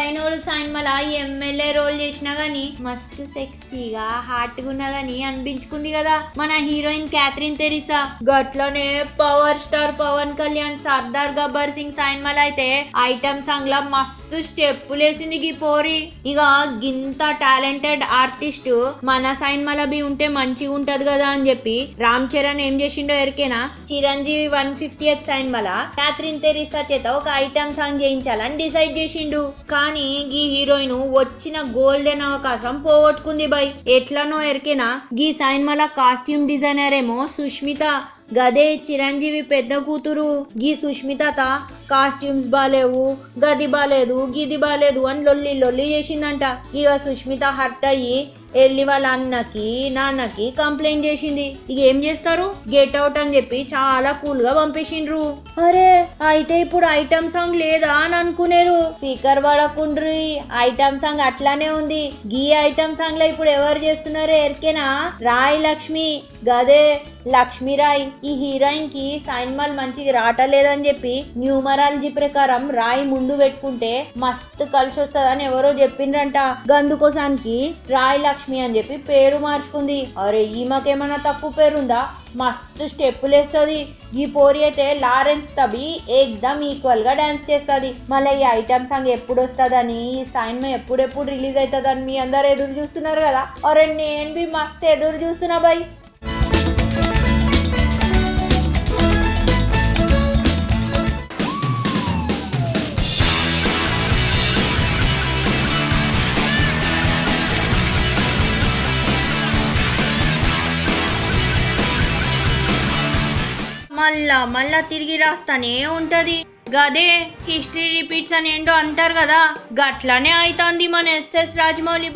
అయినోడు సినిమాల MLA role చేసినా గానీ మస్తు సెక్సీగా హాట్ గా ఉన్నదని అనిపించుకుంది కదా మన హీరోయిన్ క్యాథరిన్ తెరిసా. గట్లనే పవర్ స్టార్ పవన్ కళ్యాణ్ సర్దార్ గబ్బర్ సింగ్ సినిమాల అయితే ఐటమ్ సాంగ్ లా మస్తు స్టెప్పులేసింది గీ పోరి. ఇక గింత టాలెంటెడ్ ఆర్టిస్ట్ మన సినిమాల బి ఉంటే మంచిగా ఉంటది కదా అని చెప్పి రామ్ చరణ్ ఏం చేసిండో ఎరికేనా, చిరంజీవి 150th సినిమాల క్యాథరిన్ తెరిసా చేత ఒక ఐటమ్ సాంగ్ చేయించాలని డిసైడ్ చేసిండు. కానీ గీ హీరోయిన్ వచ్చిన గోల్డెన్ అవకాశం పోగొట్టుకుంది బై. ఎట్లనో ఎరికేనా, గీ సినిమాల కాస్ట్యూమ్ డిజైనర్ ఏమో సుష్మిత, గదే చిరంజీవి పెద్ద కూతురు. గీ సుష్మిత కాస్ట్యూమ్స్ బాలేవు, గది బాలేదు, గిది బాలేదు అని లొల్లి లొల్లి చేసిందంట. ఇక సుష్మిత హర్ట్ అయ్యి వెళ్ళి వాళ్ళ అన్నకి నాన్నకి కంప్లైంట్ చేసింది. ఇక ఏం చేస్తారు, గెట్ అవుట్ అని చెప్పి చాలా కూల్ గా పంపేసిండ్రు. అరే అయితే ఇప్పుడు ఐటమ్ సాంగ్ లేదా అని అనుకునేరు. స్పీకర్ పడకుండ్రి, ఐటమ్ సాంగ్ అట్లానే ఉంది. గీ ఐటమ్ సాంగ్ లో ఇప్పుడు ఎవరు చేస్తున్నారు ఎరికేనా, రాయ్ లక్ష్మి, గదే లక్ష్మీరాయ్. ఈ హీరోయిన్ కి సినిమాలు మంచిగా రావట్లేదని చెప్పి న్యూమరాలజీ ప్రకారం రాయ్ ముందు పెట్టుకుంటే మస్తు కలిసి వస్తుందని ఎవరో చెప్పిండ్రంట. గందుకోసానికి రాయ్ లక్ష్మి అని చెప్పి పేరు మార్చుకుంది. అరే ఈమెకేమన్నా తక్కువ పేరుందా, మస్తు స్టెప్పులేస్తుంది. ఈ పోరి అయితే లారెన్స్ తబి ఏకదమ్ ఈక్వల్ గా డాన్స్ చేస్తుంది. మళ్ళీ ఈ ఐటమ్ సాంగ్ ఎప్పుడు వస్తుందని, ఈ సినిమా ఎప్పుడెప్పుడు రిలీజ్ అవుతుందని మీ అందరు ఎదురు చూస్తున్నారు కదా. అరే నేను బి మస్తు ఎదురు చూస్తున్నా బై. మళ్ళా తిరిగి రాస్తానే ఉంటది. గదే హిస్టరీ రిపీట్స్ అని ఏంటో అంటారు కదా, గట్లనే అవుతుంది మన ఎస్ఎస్ రాజమౌళి.